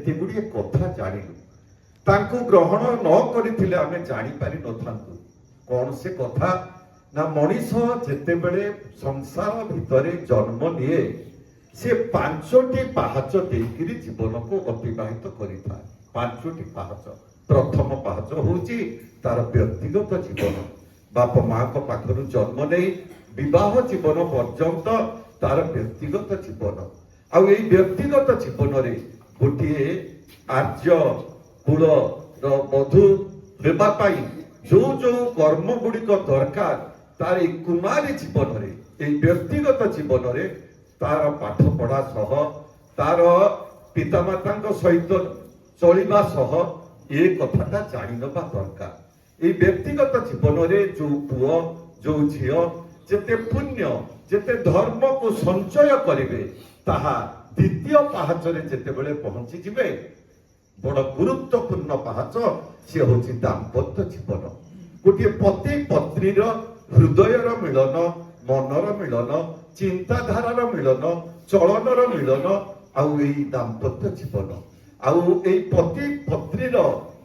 केते गुड़िए कथा जानिलु तांकु ग्रहण न करिथिले आमे जानि पारि नथांतु कौन से कथा ना मनीष जेते बेले संसार भितरे जन्म निये से पांचटी पाहाच देकिरी जीवन को अतिबाहित करिथा पांचटी पाहाच प्रथम पाहाच होची तार व्यक्तिगत जीवन बाप माँ को पाखरु जन्म नहीं विवाह जीवन पर्यंत तार व्यक्तिगत जीवन आउ ए व्यक्तिगत जीवन रे गोटे आर्य कुल मधु हेबा पाई जो जो कर्म गुड़िक दरकार तार ए कुमारी जीवन रे ए व्यक्तिगत जीवन रे तार पाठ पढ़ा सह तार पितामाता सहित चलिबा सह ए कथाटा जानि नबा दरकार ए व्यक्तिगत जीवन रे जो पुओ जो झियो जेते पुण्य जेते धर्म को संचय करिवे ताहा द्वितीय पाहाच रे जेते बेले पहुंची जिवे बड़ गुरुत्वपूर्ण पाहाच से होची दाम्पत्य जीवन गोटे पति पत्नी हृदयर मिलन मनर मिलन चिंताधारार मिलन चलनर मिलन आउ ए दाम्पत्य जीवन आउ ए पति पत्नी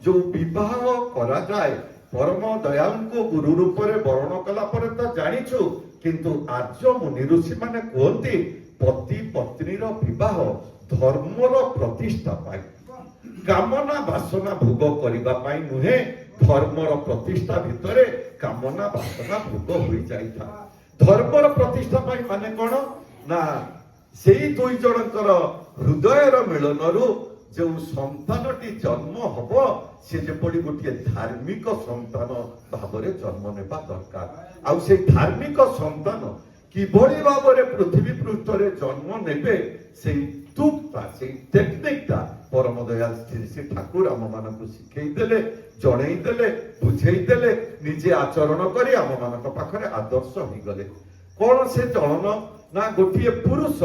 जो विवाह करा जाए परम दयाल को गुरु रूप में वर्ण कला पर तो जानिछु किंतु आर्य मुनि ऋषि माने कहते पति पत्नी विवाह धर्मर प्रतिष्ठा पाई कामना वासना भोग करबा पाई नुहे धर्मर प्रतिष्ठा भितरे कामना वासना भोग हो जाइथा धर्मर प्रतिष्ठा पाई माने कोन ना सेई दुई जनकर हृदयर मिलनरु जो संतानटी जन्म हब से जेपड़ी गोटे धार्मिक संतान भाव में जन्म नेबा दरकार आउ से धार्मिक संतान किभली भाव में पृथ्वी पृष्ठ रे जन्म नेबे से तुकता से टेक्निकटा परम दयाल श्री ठाकुर आम मान शिखई देले जणई देले बुझई देले निजे आचरण करी आम मान पाखरे आदर्श हो गले कौन से चलन ना गोटे पुरुष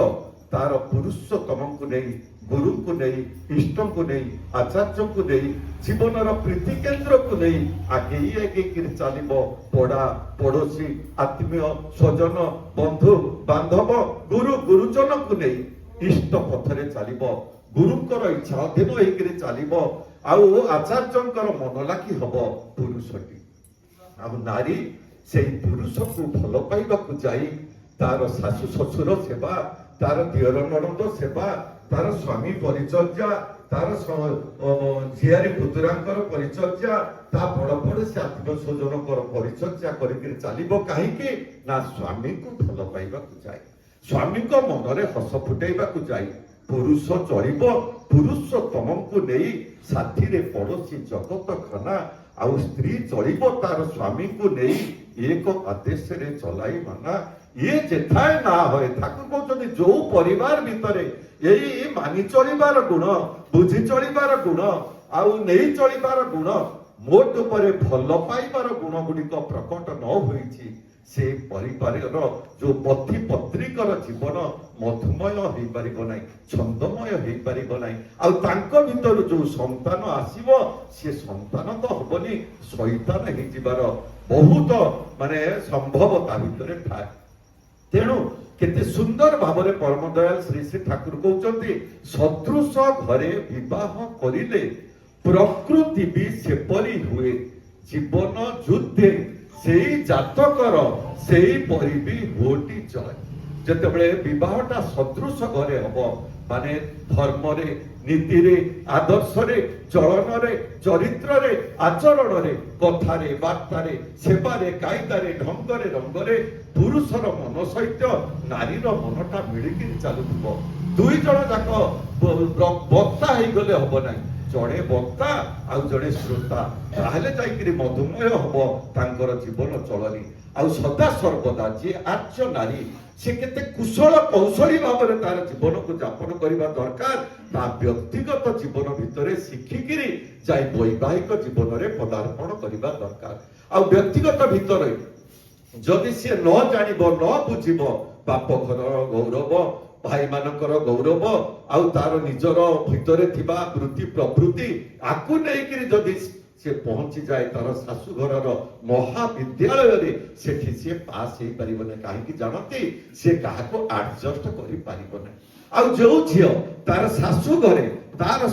तार पुरुषोत्तम को नहीं गुरु को नहीं इष्ट को नहीं आचार्य को नहीं जीवन प्रीति केन्द्र को नहीं आगे आगे चलो पड़ा पड़ोसी आत्मीय स्वजन बंधु बांधव गुरु गुरुजन को नहीं इष्ट पथरे चलो गुरुंकर इच्छा अधीन होकर चलो आउ आचार्यंकर मन लागी हम पुरुषटी आउ नारी से पुरुष को भल पाइबा जाई तार शाशु शशुर सेवा तार दियर ननद सेवा तार स्वामी परिचर्या तार झियारी पुतुरांकर परिचर्या ता बड़ बड़ से आत्मीय स्वजनकर परिचर्या करके चलो कहीं ना स्वामी को भल पाइबा जाए स्वामी को मन रे हस फुटेबा जाए पुरुष चलिब पुरुषोत्तम को नहीं साथी रे पड़ोसी जगत खाना आउ स्त्री चलिब तार स्वामी को नहीं एक आदेश रे चलाई माना ये जेथाए ना होए ताकू कहते जो परिवार भितर यही मानि चलिबार गुण बुझी चलिबार गुण आउ नहीं चलिबार गुण मोट उपरे भल पाइबार गुण गुड़िक प्रकट न होईछि से परिवार जो पति पत्नीकर जीवन मधुमय हो पारिबो नाही छंदमय हो पारिबो नाही आउ तांको भितर जो संतान आसीबो से संतान तो हबनी शैतान हे जिबार बहुत माने संभवता भितर ठाए तेणु केते सुंदर भाव में परम दयाल श्री श्री ठाकुर कहते सदृश घरे विवाह करिले प्रकृति भी सेपरी हुए जीवन युद्धे से जातकर से परी भी होटी जय जिते बहटा सदृश घरे हम माने धर्म रे नीति रे आदर्श रे चलन रे चरित्र रे आचरण रे कथा रे वार्ता रे सेवा रे कायदा रे ढंग रे रंग रे पुरुषर मन सहित नारीर मनटा मिलिकी चलुव दुई जन जाक वक्ता हो गले हम ना जड़े वक्ता आउ जड़े श्रोता ताहले जाइकरी मधुमय हम तांकर जीवन चलनी आउ सदा सर्वदा जे आर्य नारी से केते कुशल कौशली भाव में तार जीवन को यापन करने दरकार ता व्यक्तिगत जीवन भितर शिखिकी जाए वैवाहिक जीवन में पदार्पण करने दरकार आउ व्यक्तिगत भितर जदि सी न जान न बुझ बाप घर गौरव भाई मानकर गौरव आउ तार निजर भितर थिबा वृत्ति प्रवृत्ति आकु नहीं जदि से पहुंची जाए तार शाशुघर महाविद्यालय रे सेठी से पास हो पारिबने कहीं जानती से क्या एडजस्ट कर पारिबने आउ जो झियो तार शाशु घरे तार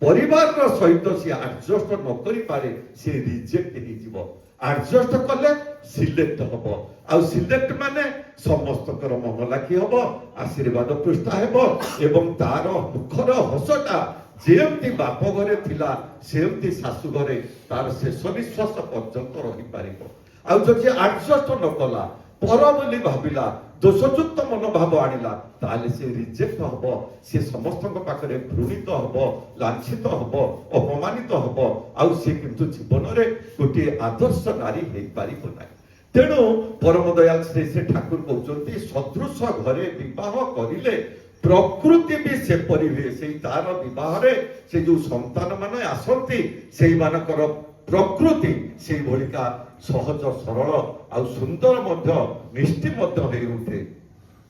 परिवार सहित सी आडजस्ट न करि पारे से रिजेक्ट हो जीव आडजस्ट कले सिलेक्ट हम आ सिलेक्ट माने समस्त मन लाखी हम आशीर्वाद पृष्ठा हेब एवं तार मुखर हसटा जेमती बाप घरे थिला सेमती शाशु घरे तार शेष निश्वास पर्यंत रही पारिबो आ जदि आडजस्ट न कला पर बोली भाविला दोषयुक्त मनोभाव आणिला ताले से रिजेक्ट हब से समस्त पाखरे घृणित हब लांछित हब अपमानित हब आ से किंतु जीवन रे गोटे आदर्श नारी हे पारिबो नाही तेणु परम दयाल श्री श्री ठाकुर कहउचंती सदृश घरे विवाह करिले प्रकृति भी से परि हुए से तार विवाह रे से जो संतान माने आसंती सेई मानकर प्रकृति से भलिका सहज सरल आ सुंदर मध्य निष्ठि मध्य हो उठे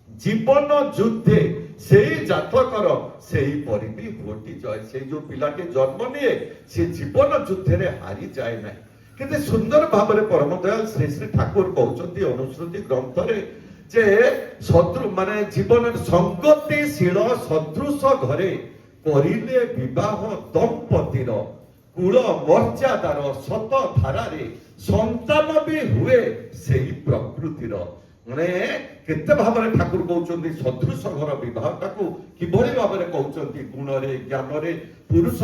जीवन युद्धे से जातकर से परि भी घटी जाए से जो पिलाटे जन्म निये से जीवन युद्धे रे हारी जाए ना किंतु सुंदर भाव में परम दयाल श्री श्री ठाकुर कहउचंती अनुश्रुति ग्रंथ रे जे शत्रु माने जीवन संगतिशील सदृश घरे करिले विवाह दंपतिर कुल मर्यादार सत धारारे संतान भी हुए से प्रकृतिर माने केते भाव में ठाकुर कहउचंती सदृश घर विवाहटा को किभली भाव में कहउचंती गुण रे ज्ञान रे पुरुष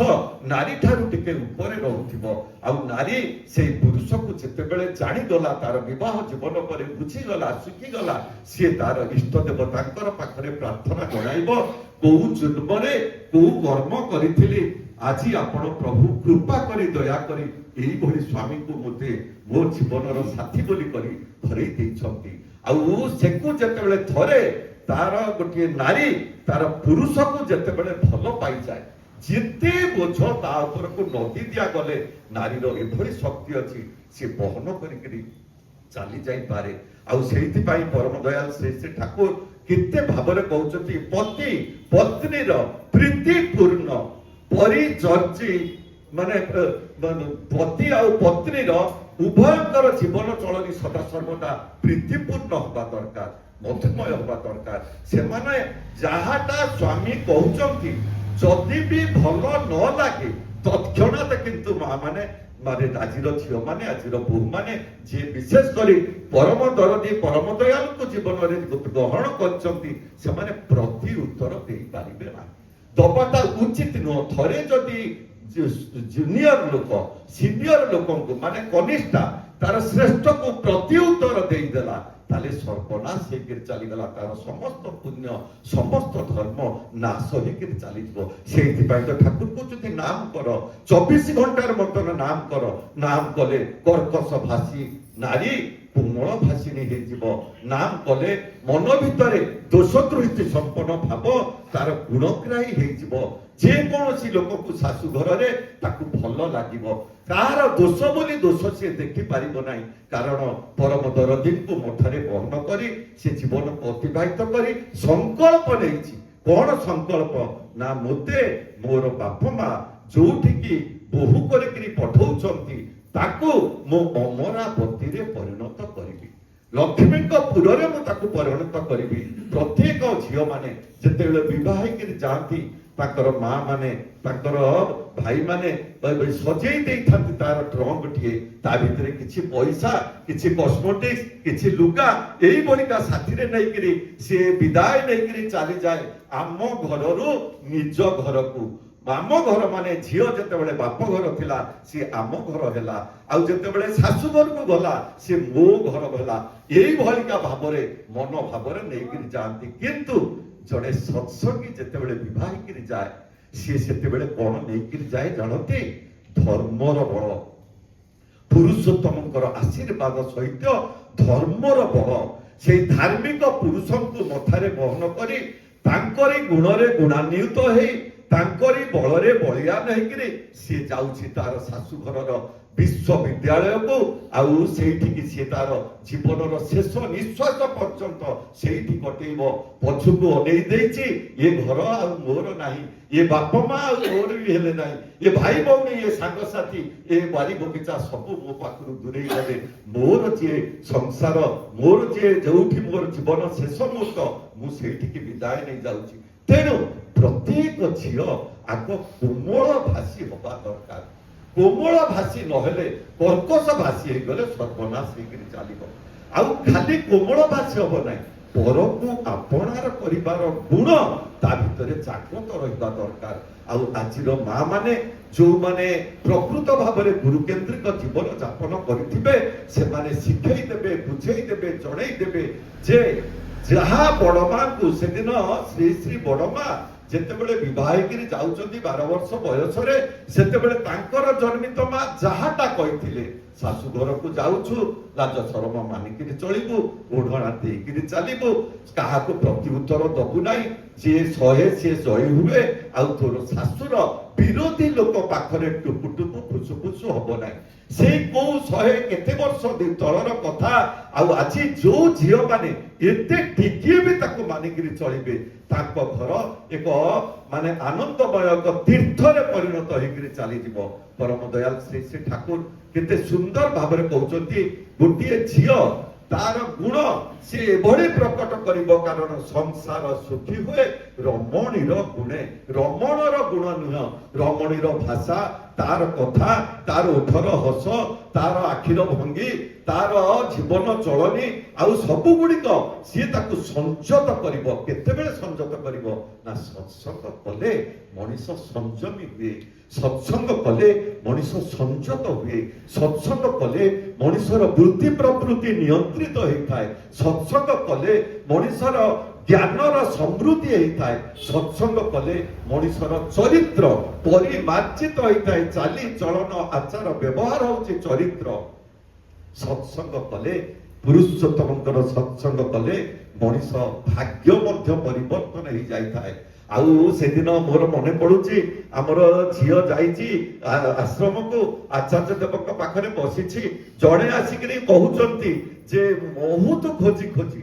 नारी ठारू टिके ऊपर रहउथिबो आ नारी से पुरुष को जेते बेले जानि गला तार विवाह जीवन पर बुझी गला सुखी गला से तार इष्ट देवतांकर पाखरे प्रार्थना जणाइबो को जन्म रे को कर्म करिथिली आज आपण प्रभु कृपा करी दया करी एही भली स्वामी को मते मो जीवनर साथी बोली करी धरई दैछंती आउ सेकु जेतेबेले थरे तार गोटे नारी तार पुरुष को जेतेबेले भल पाई जाए जेते बोझ ता ऊपर को नदी दिया गले नारीर एभली शक्ति अछि से बहन करी चली जाई पारे आउ सेहिति पाई परम दयाल श्री श्री ठाकुर केते भाबरे कहउचंती पति पत्नीर प्रीतिपूर्ण परिचर्ची माने पति आ पत्नीर उभयंकर जीवन चलनी सदा सर्वदा प्रीतिपूर्ण हवा दरकार मधुमय हवा दरकार से माने जहाटा स्वामी कहउचंती जदि भी भल न लागे तत्क्षणात किंतु मां माने माने आजिर झील माने आजिर बोह माने जे विशेष करी परम दरदी परम दयाल को जीवन रे ग्रहण करचंती से माने प्रति उत्तर देई पारिबे ना दबाटा उचित नुह थरे जदि जूनियर लोक सीनियर लोक को माने कनिष्ठा तार श्रेष्ठ को प्रति उत्तर देई देला ताले सर्वनाश हेकर चली गला तार समस्त पुण्य समस्त धर्म नाश हेकर चली जबो सेहि पई तो ठाकुर कहउछथि नाम कर 24 घंटार मतन नाम कर नाम कले कर्कश भाषी नारी कोमल भाषिणी हे जीव नाम कले मन भितरे दोष दृष्टि संपन्न भाव तार गुणग्राही हे जीव जे कोनोसी लोक को शाशु घर रे ताकू भल लागिवो कार दोष बोली दोष से देखि पारिबो नाही कारण परम दरदी को मठरे बहन करी से जीवन अतिबाहित करी संकल्प नेछि कोन संकल्प ना मोते मोर बाप मा जोठी की बहु करी पठौचंती ताकू मो अमरावती रे परिणत करिबी लक्ष्मी पुरे मुझे परिणत करी प्रत्येक झील मैंने जिते बह जाती माँ माने भाई माने सजे तार ट्रंक टे भितर किसी पैसा किसी कस्मेटिक्स किसी लुगा यही साथी नहीं सी विदाय नहीं चली जाए आम घर निज घर को आम घर माने झील जिते बाप घर थिला सी आम घर है आते शाशु घर को गला सी मो घर है यही भलिका भाव मन भाव नहीं जाती किंतु जड़े सत्संगी जिते बह जाए सी से कौन नहीं जाए जानते धर्मर बल पुरुषोत्तम आशीर्वाद सहित धर्मर बल से धार्मिक पुरुष को मथारे बहन करी गुणरे गुणान्वित हो तांकरी बलरे बलियान होकरी सी जाउछि तार शाशु घरर विश्वविद्यालय को आउ सेठी सी तार जीवन शेष निश्वास पर्यंत सेठी कटेब पछुक अनै देछि ये घर आ मोर नाही ये बाप माँ आ मोर भी हेले नाही ये भाई भौणी ये सांग साथी ये बारी बगीचा सब मो पाखरु दूरे गले मोर जे संसार मोर जे जोठी मोर जीवन शेष मुहूर्त मु सेठी विदाय नहीं जाउछि तेणु ପ୍ରତ୍ୟେକ ଝିଅ ଆଗ କୋମଳ ଭାଷୀ ହବା ଦରକାର। କୋମଳ ଭାଷୀ ନହେଲେ କର୍କଶ ଭାଷୀ ହେଇଗଲେ ସର୍ବନାଶ ହେଇକିରି ଚାଲିବ। ଆଉ ଖାଲି କୋମଳ ଭାଷୀ ହବ ନାହିଁ, ପରକୁ ଆପଣାର କରିବାର ଗୁଣ ତା ଭିତରେ ଜାଗ୍ରତ ରହିବା ଦରକାର। ଆଉ ଆଜିର ମା ମାନେ ଯୋଉମାନେ ପ୍ରକୃତ ଭାବରେ ଗୁରୁକେନ୍ଦ୍ରିକ ଜୀବନ ଯାପନ କରିଥିବେ ସେମାନେ ଶିଖେଇ ଦେବେ, ବୁଝେଇ ଦେବେ, ଜଣେଇ ଦେବେ ଯେ ଯାହା ବଡ ମାଙ୍କୁ ସେଦିନ ଶ୍ରୀ ଶ୍ରୀ ବଡ ମା ଯେତେବେଳେ ବିବାହ ହେଇକିରି ଯାଉଛନ୍ତି 12 ବର୍ଷ ବୟସରେ, ସେତେବେଳେ ତାଙ୍କର ଜନ୍ମିତ ମା ଯାହାଟା କହିଥିଲେ, ଶାଶୁ ଘରକୁ ଯାଉଛୁ ଲାଜ ସରମ ମାନିକିରି ଚଳିବୁ, ଓଢଣା ଦେଇକିରି ଚାଲିବୁ, କାହାକୁ ପ୍ରତି ଉତ୍ତର ଦବୁ ନାହିଁ, ଯିଏ ସହେ ସିଏ ଜୟୀ ହୁଏ, ଆଉ ତୋର ଶାଶୁର ବିରୋଧୀ ଲୋକ ପାଖରେ ଟୁପୁ ଟୁପୁ ଫୁସୁ ଫୁସୁ ହବ ନାହିଁ। ସେଇ କୋଉ 100 କେତେ ବର୍ଷ ତଳର କଥା। ଆଉ ଆଜି ଯୋଉ ଝିଅ ମାନେ ଏତେ ଟିକିଏ ବି ତାକୁ ମାନିକିରି ଚଳିବେ, ତାଙ୍କ ଘର ଏକ ମାନେ ଆନନ୍ଦମୟ ଏକ ତୀର୍ଥରେ ପରିଣତ ହେଇକିରି ଚାଲିଯିବ। ପରମ ଦୟାଲ ଶ୍ରୀ ଶ୍ରୀ ଠାକୁର କେତେ ସୁନ୍ଦର ଭାବରେ କହୁଛନ୍ତି, ଗୋଟିଏ ଝିଅ ତାର ଗୁଣ ସେ ଏଭଳି ପ୍ରକଟ କରିବ, କାରଣ ସଂସାର ସୁଖୀ ହୁଏ ରମଣୀର ଗୁଣେ। ରମଣର ଗୁଣ ନୁହଁ, ରମଣୀର ଭାଷା, ତାର କଥା, ତାର ଓଠର ହସ, ତାର ଆଖିର ଭଙ୍ଗୀ, ତାର ଜୀବନ ଚଳନୀ, ଆଉ ସବୁ ଗୁଡିକ ସିଏ ତାକୁ ସଂଯତ କରିବ। କେତେବେଳେ ସଂଯତ କରିବ ନା ସତ୍ସଙ୍ଗ କଲେ ମଣିଷ ସଂଯମୀ ହୁଏ, ସତ୍ସଙ୍ଗ କଲେ ମଣିଷ ସଂଯତ ହୁଏ, ସତ୍ସଙ୍ଗ କଲେ ମଣିଷର ବୃତ୍ତି ପ୍ରବୃତ୍ତି ନିୟନ୍ତ୍ରିତ ହେଇଥାଏ, ସତ୍ସଙ୍ଗ କଲେ ମଣିଷର ଜ୍ଞାନର ସମୃଦ୍ଧି ହେଇଥାଏ, ସତ୍ସଙ୍ଗ କଲେ ମଣିଷର ଚରିତ୍ର ପରିମାର୍ଜିତ ହେଇଥାଏ, ଚାଲି ଚଳନ ଆଚାର ବ୍ୟବହାର ହଉଛି ଚରିତ୍ର। ସତ୍ସଙ୍ଗ କଲେ ପୁରୁଷୋତ୍ତମଙ୍କର ସତ୍ସଙ୍ଗ କଲେ ମଣିଷ ଭାଗ୍ୟ ମଧ୍ୟ ପରିବର୍ତ୍ତନ ହେଇଯାଇଥାଏ। ଆଉ ସେଦିନ ମୋର ମନେ ପଡୁଛି, ଆମର ଝିଅ ଯାଇଛି ଆଶ୍ରମକୁ, ଆଚାର୍ଯ୍ୟ ଦେବଙ୍କ ପାଖରେ ବସିଛି, ଜଣେ ଆସିକିରି କହୁଛନ୍ତି ଯେ ବହୁତ ଖୋଜି ଖୋଜି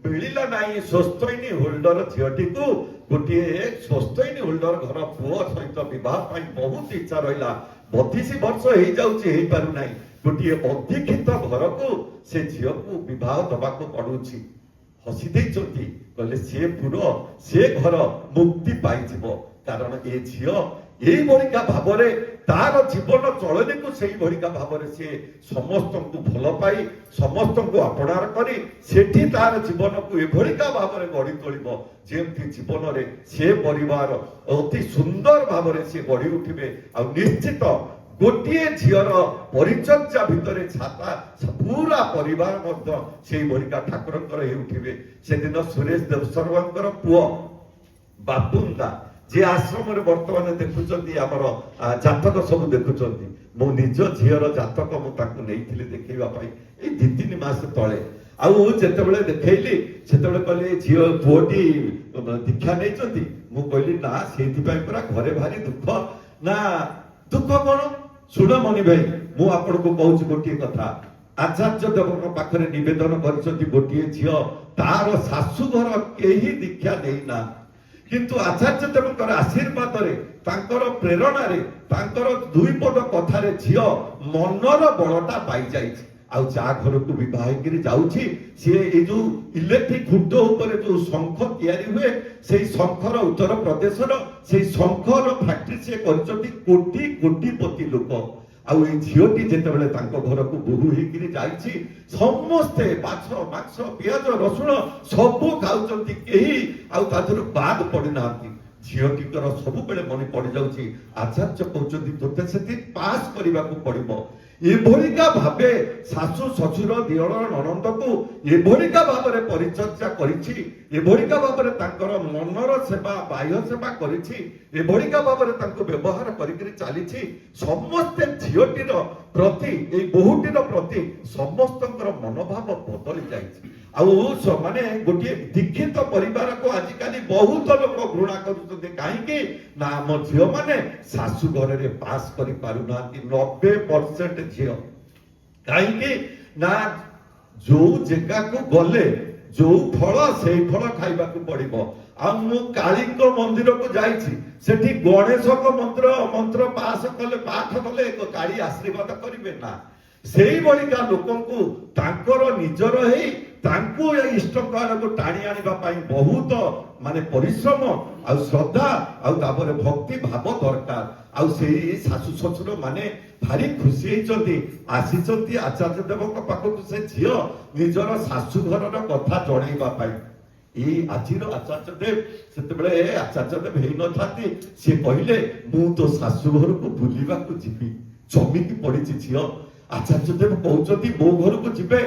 ମିଳିଲା ନାହିଁ ସ୍ୱସ୍ତୟିନୀ ହୋଲ୍ଡର ଝିଅଟିକୁ, ଗୋଟିଏ ସ୍ୱସ୍ତୟିନୀ ହୋଲ୍ଡର ଘର ପୁଅ ସହିତ ବିବାହ ପାଇଁ ବହୁତ ଇଚ୍ଛା ରହିଲା, 32 ବର୍ଷ ହେଇଯାଉଛି ହେଇପାରୁନାହିଁ, ଗୋଟିଏ ଅଧିକ୍ଷିତ ଘରକୁ ସେ ଝିଅକୁ ବିବାହ ଦବାକୁ ପଡୁଛି। ହସି ଦେଇଛନ୍ତି, କହିଲେ ସିଏ ପୁର ସେ ଘର ମୁକ୍ତି ପାଇଯିବ, କାରଣ ଏ ଝିଅ এইভଳିକା ଭାବରେ ତାର ଜୀବନ ଚଳନୀକୁ ସେଇଭଳିକା ଭାବରେ ସେ ସମସ୍ତଙ୍କୁ ଭଲ ପାଇ ସମସ୍ତଙ୍କୁ ଆପଣାର କରି ସେଠି ତାର ଜୀବନକୁ ଏଭଳିକା ଭାବରେ ଗଢି ତୋଳିବ ଯେମିତି ଜୀବନରେ ସେ ପରିବାର ଅତି ସୁନ୍ଦର ଭାବରେ ସେ ଗଢି ଉଠିବେ। ଆଉ ନିଶ୍ଚିତ ଗୋଟିଏ ଝିଅର ପରିଚର୍ଯା ଭିତରେ ଛାତା ପୁରା ପରିବାର ମଧ୍ୟ ସେଇଭଳିକା ଠାକୁରଙ୍କର ହେଇ ଉଠିବେ। ସେଦିନ ସୁରେଶ ଦେବସର୍ମାଙ୍କର ପୁଅ ବାପୁନ୍ଦା যে আশ্রমে বর্তমানে দেখুଛନ୍ତି আমার জাতক সবু দেখুଛନ୍ତି, মো নিজ ঝিওর জাতক মু তাকে নেইଥିଲି দেখেଇବା ପାଇଁ এই 2-3 মাস তଳେ। ଆଉ ଯେତେବେଳେ ଦେଖେଇଲି ସେତେବେଳେ କହିଲେ ଝିଅ ପୁଅଟି ଦୀକ୍ଷା ନେଇଛନ୍ତି, ମୁଁ କହିଲି ନା ସେଇଥିପାଇଁ ପୁରା ଘରେ ଭାରି ଦୁଃଖ। ନା ଦୁଃଖ କଣ, ଶୁଣ ମଣି ଭାଇ ମୁଁ ଆପଣଙ୍କୁ କହୁଛି ଗୋଟିଏ କଥା, ଆଚାର୍ଯ୍ୟ ଦେବଙ୍କ ପାଖରେ ନିବେଦନ କରିଛନ୍ତି ଗୋଟିଏ ଝିଅ ତାର ଶାଶୁଘର କେହି ଦୀକ୍ଷା ନେଇନା, কিন্তু আচার্য দেবଙ୍କର আশীর্বাদରେ ତାଙ୍କର ପ୍ରେରଣାରେ ତାଙ୍କର 2 ପଦ କଥାରେ ଝିଅ ମନର ବଳଟା ପାଇଯାଇଛି। ଆଉ ଯାହା ଘରକୁ ବିବାହ ହେଇକିରି ଯାଉଛି ସିଏ ଏଇ ଯୋଉ ଇଲେକ୍ଟ୍ରିକ ଖୁଣ୍ଟ ଉପରେ ଯୋଉ ଶଙ୍ଖ ତିଆରି ହୁଏ ସେଇ ଶଙ୍ଖର ଉତ୍ତର ପ୍ରଦେଶର ସେଇ ଶଙ୍ଖର ଫ୍ୟାକ୍ଟ୍ରି ସିଏ କରିଛନ୍ତି, କୋଟି କୋଟିପତି ଲୋକ। ଆଉ ଏଇ ଝିଅଟି ଯେତେବେଳେ ତାଙ୍କ ଘରକୁ ବୋହୂ ହେଇକିରି ଯାଇଛି ସମସ୍ତେ ମାଛ ମାଂସ ପିଆଜ ରସୁଣ ସବୁ ଖାଉଛନ୍ତି, କେହି ଆଉ ତା ଦେହରୁ ବାଦ ପଡିନାହାନ୍ତି। ଝିଅଟିଙ୍କର ସବୁବେଳେ ମନେ ପଡିଯାଉଛି ଆଚାର୍ଯ୍ୟ କହୁଛନ୍ତି ତୋତେ ସେଠି ପାସ୍ କରିବାକୁ ପଡିବ। ଏଭଳିକା ଭାବେ ଶାଶୁ ଶ୍ୱଶୁର ଦିଅର ନଣନ୍ଦକୁ ଏଭଳିକା ଭାବରେ ପରିଚର୍ଯା କରିଛି, ଏଭଳିକା ଭାବରେ ତାଙ୍କର ମନର ସେବା ବାହ୍ୟ ସେବା କରିଛି, ଏଭଳିକା ଭାବରେ ତାଙ୍କୁ ବ୍ୟବହାର କରିକିରି ଚାଲିଛି। ସମସ୍ତେ ଝିଅଟିର ପ୍ରତି ଏଇ ବୋହୂଟିର ପ୍ରତି ସମସ୍ତଙ୍କର ମନୋଭାବ ବଦଳି ଯାଇଛି। ଆଉ ମାନେ ଗୋଟିଏ ଦୀକ୍ଷିତ ପରିବାରକୁ ଆଜିକାଲି ବହୁତ ଲୋକ ଘୃଣା କରୁଛନ୍ତି, କାହିଁକି ନା ଆମ ଝିଅ ମାନେ ଶାଶୁ ଘରରେ ପାସ୍ କରି ପାରୁନାହାନ୍ତି 90% ଝିଅ। କାହିଁକି ନା ଯୋଉ ଜାଗାକୁ ଗଲେ ଯୋଉ ଫଳ ସେଇ ଫଳ ଖାଇବାକୁ ପଡିବ। ଆଉ ମୁଁ କାଳୀଙ୍କ ମନ୍ଦିରକୁ ଯାଇଛି, ସେଠି ଗଣେଶଙ୍କ ମନ୍ତ୍ର ପାଠ କଲେ କାଳୀ ଆଶୀର୍ବାଦ କରିବେ ନା, ସେଇଭଳିକା ଲୋକଙ୍କୁ ତାଙ୍କର ନିଜର ହେଇ ତାଙ୍କୁ ଏ ଇଷ୍ଟଙ୍କ ଆଡ଼କୁ ଟାଣି ଆଣିବା ପାଇଁ ବହୁତ ମାନେ ପରିଶ୍ରମ ଆଉ ଶ୍ରଦ୍ଧା ଆଉ ତାପରେ ଭକ୍ତି ଭାବ ଦରକାର। ଆଉ ସେଇ ଶାଶୁ ଶ୍ୱଶୁର ମାନେ ଭାରି ଖୁସି ହେଇଛନ୍ତି, ଆସିଛନ୍ତି ଆଚାର୍ଯ୍ୟ ଦେବଙ୍କ ପାଖକୁ ସେ ଝିଅ ନିଜର ଶାଶୁ ଘରର କଥା ଜଣେଇବା ପାଇଁ। ଏଇ ଆଜିର ଆଚାର୍ଯ୍ୟ ଦେବ ସେତେବେଳେ ଆଚାର୍ଯ୍ୟ ଦେବ ହେଇନଥାନ୍ତି, ସିଏ କହିଲେ ମୁଁ ତୋ ଶାଶୁ ଘରକୁ ବୁଲିବାକୁ ଯିବି। ଚମିକି ପଡିଛି ଝିଅ। ଆଚାର୍ଯ୍ୟ ଦେବ କହୁଛନ୍ତି ମୋ ଘରକୁ ଯିବେ।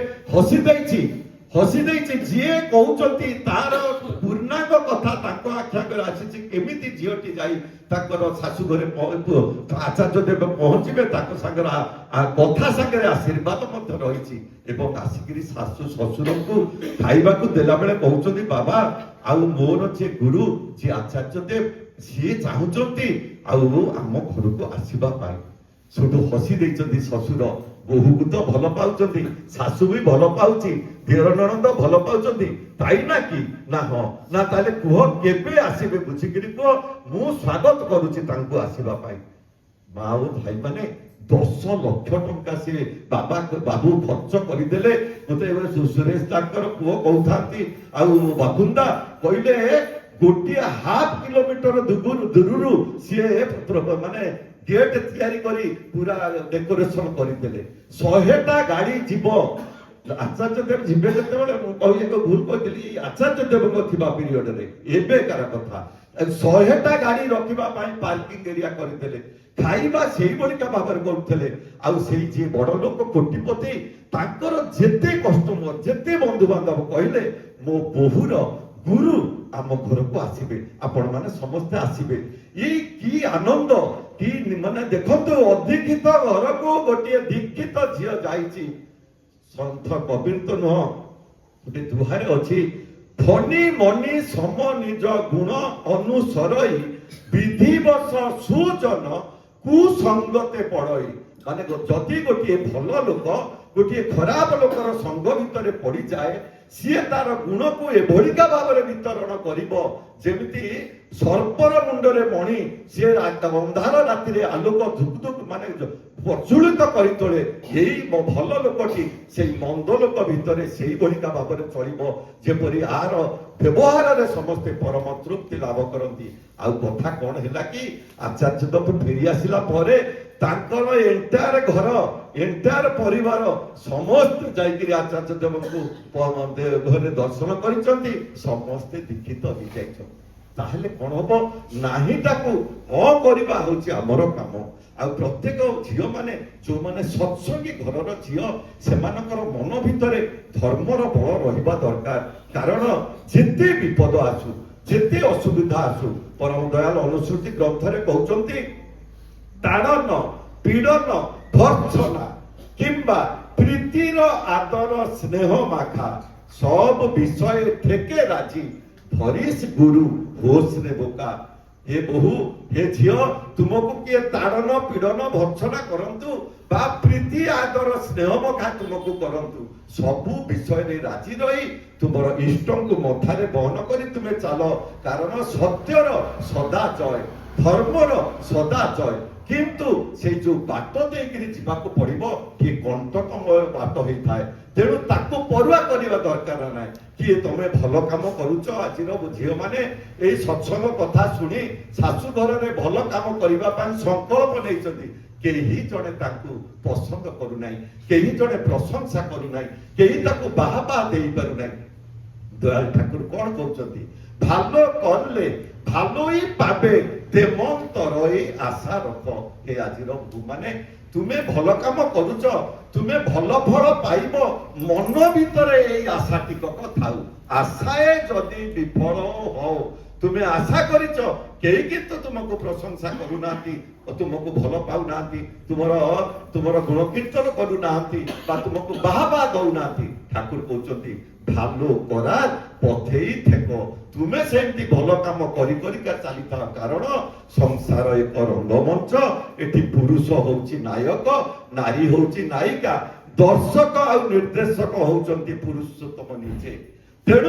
ହସି ଦେଇଛି ଯିଏ କହୁଛନ୍ତି ତାର ପୂର୍ଣ୍ଣାଙ୍ଗ କଥା ତାଙ୍କ ଆଖି ଆଗରେ ଆସିଛି। କେମିତି ଝିଅଟି ଯାଇ ତାଙ୍କର ଶାଶୁ ଘରେ ଆଚାର୍ଯ୍ୟ ଦେବ ପହଞ୍ଚିବେ, ତାଙ୍କ ସାଙ୍ଗରେ କଥା ସାଙ୍ଗରେ ଆଶୀର୍ବାଦ ମଧ୍ୟ ରହିଛି। ଏବଂ ଆସିକିରି ଶାଶୁ ଶ୍ୱଶୁରଙ୍କୁ ଖାଇବାକୁ ଦେଲା ବେଳେ କହୁଛନ୍ତି ବାବା ଆଉ ମୋର ଯିଏ ଗୁରୁ ଯିଏ ଆଚାର୍ଯ୍ୟ ଦେବ ସିଏ ଚାହୁଁଛନ୍ତି ଆଉ ଆମ ଘରକୁ ଆସିବା ପାଇଁ। ସେଠୁ ହସି ଦେଇଛନ୍ତି ଶ୍ୱଶୁର। ବୋହୂକୁ ତ ଭଲ ପାଉଛନ୍ତି, ଶାଶୁ ବି ଭଲ ପାଉଛି, ଦିଅର ନଣନ୍ଦ ଭଲ ପାଉଛନ୍ତି, ତାଇ ନା କି? ନା ହଁ। ନା ତାହେଲେ କୁହ କେବେ ଆସିବେ ବୁଝିକିରି କୁହ, ମୁଁ ସ୍ୱାଗତ କରୁଛି ତାଙ୍କୁ ଆସିବା ପାଇଁ। ମା ଓ ଭାଇ ମାନେ 10 ଲକ୍ଷ ଟଙ୍କା ସେ ବାବୁ ଖର୍ଚ୍ଚ କରିଦେଲେ। ମତେ ସୁରେଶ ତାଙ୍କର ପୁଅ କହୁଥାନ୍ତି ଆଉ ବାବୁନ୍ଦା କହିଲେ ଗୋଟିଏ ହାଫ କିଲୋମିଟର ଦୂରରୁ ସିଏ ମାନେ ଗେଟ୍ ତିଆରି କରି ପୁରା ଡେକୋରେସନ କରିଦେଲେ। 100ଟା ଗାଡି ଯିବ। ଆଚାର୍ଯ୍ୟ ଦେବ ଯିବେ ଯେତେବେଳେ ମୁଁ କହିଲି ଭୁଲ କହିଥିଲି, ଆଚାର୍ଯ୍ୟ ଦେବଙ୍କ ଥିବା ପିରିୟଡରେ ଏବେକାର କଥା 100ଟା ଗାଡି ରଖିବା ପାଇଁ ପାର୍କିଂ ଏରିଆ କରିଦେଲେ। ଖାଇବା ସେଇଭଳିକା ଭାବରେ କରୁଥିଲେ। ଆଉ ସେଇ ଯିଏ ବଡ ଲୋକ କୋଟିପତି ତାଙ୍କର ଯେତେ କଷ୍ଟମର ଯେତେ ବନ୍ଧୁବାନ୍ଧବ କହିଲେ ମୋ ବୋହୂର ଗୁରୁ ଆମ ଘରକୁ ଆସିବେ, ଆପଣ ମାନେ ସମସ୍ତେ ଆସିବେ। ଏଇ କି ଆନନ୍ଦ, କି ମାନେ ଦେଖନ୍ତୁ ଅଦୀକ୍ଷିତ ଘରକୁ ଗୋଟିଏ ଦୀକ୍ଷିତ ଝିଅ ଯାଇଛି। ସନ୍ଥ କବିର ତ ନୁହଁ, ଗୋଟେ ଦୁହାରେ ଅଛି ଫନି ମନି ସମ ନିଜ ଗୁଣ ଅନୁସରଇ ବିଧିବଶ ସୁଜନ କୁସଙ୍ଗତେ ପଡଇ। ମାନେ ଯଦି ଗୋଟିଏ ଭଲ ଲୋକ ଗୋଟିଏ ଖରାପ ଲୋକର ସଙ୍ଗ ଭିତରେ ପଡିଯାଏ, ସିଏ ତାର ଗୁଣକୁ ଏଭଳିକା ଭାବରେ ବିତରଣ କରିବ ଯେମିତି ସର୍ପର ମୁଣ୍ଡରେ ମଣି ସିଏ ଅନ୍ଧାର ରାତିରେ ଆଲୋକ ଧୁକ୍ ମାନେ ପ୍ରଜ୍ୱଳିତ କରି ତୋଳେ। ଏଇ ଭଲ ଲୋକଟି ସେଇ ମନ୍ଦ ଲୋକ ଭିତରେ ସେଇଭଳିକା ଭାବରେ ଚଳିବ ଯେପରି ଆର ବ୍ୟବହାରରେ ସମସ୍ତେ ପରମ ତୃପ୍ତି ଲାଭ କରନ୍ତି। ଆଉ କଥା କଣ ହେଲା କି ଆଚାର୍ଯ୍ୟ ଦେବ ଫେରି ଆସିଲା ପରେ ତାଙ୍କର ଏଣ୍ଟାୟାର ଘର ଏଣ୍ଟାୟାର ପରିବାର ସମସ୍ତେ ଯାଇକିରି ଆଚାର୍ଯ୍ୟ ଦେବଙ୍କୁ ଘରେ ଦର୍ଶନ କରିଛନ୍ତି, ସମସ୍ତେ ଦୀକ୍ଷିତ ହେଇଯାଇଛନ୍ତି। ତାହେଲେ କଣ ହବ? ନାହିଁ ତାକୁ ହଁ କରିବା ହଉଛି ଆମର କାମ। ଆଉ ପ୍ରତ୍ୟେକ ଝିଅ ମାନେ ଯୋଉମାନେ ସତ୍ସଙ୍ଗୀ ଘରର ଝିଅ ସେମାନଙ୍କର ମନ ଭିତରେ ଧର୍ମର ବଳ ରହିବା ଦରକାର। କାରଣ ଯେତେ ବିପଦ ଆସୁ ଯେତେ ଅସୁବିଧା ଆସୁ ପରମ ଦୟାଲ ଅନୁସୃତି ଗ୍ରନ୍ଥରେ କହୁଛନ୍ତି ତାଡ଼ନ ପୀଡ଼ନ ଭର୍ତ୍ସନା କିମ୍ବା ପ୍ରୀତିର ଆଦର ସ୍ନେହ ମାଖା ସବ ବିଷୟ ঠেকে রাজি ধরিস গুরু হোস রে বোকা। हे बहु हे झियो तुमको किए ताड़न पीड़न भर्सना करंतु बा प्रीति आदर स्नेह मखा तुमको करंतु सबु विषय रे राजी रही तुमर इष्टंकु मथारे बहन करी तुमे चालो। कारण सत्यर सदा जय धर्मर सदा जय। किंतु से जो बाट देकिरी जीवाको पड़िबो कि कंटकमय बाट होई थाए, तेणु ताको परुआ करिवा दरकार नाही कि तमे भलो काम करूछ। आजिर झियो माने एई सत्संग कथा सुनी शाशु घर रे भलो काम करिवा पय संकल्प नेइछथि। केही जणे ताकू पसंद करू नाही, केही जणे प्रशंसा करू नाही, केही ताकू बाहाबा देई पारु नाही। दयाल ठाकुर कोन कहउछथि भालो करले भालोई पाबे तेमंतरई आशा रख। हे आजिर माने तुमे भल काम करूच तुमे भल फल पाइब मन भितरे एई आशा टिकक थाउ। आशाए जदि विफल हो तुमे आशा करिच केही किंतु तुमको प्रशंसा करू नांती, तुमको भल पाउ नांती, तुमर गुण कीर्तन करू नांती बा तुमको बाहाबा दउ नांती। ठाकुर कहउछथि भालो करा पथेई थेको तुमे सेमती भल काम करी करिका चलिता। कारण संसार एक रंगमंच, एठी पुरुष होउची नायक नारी होउची नायिका, दर्शक आ निर्देशक होउचंती पुरुषोत्तम निजे।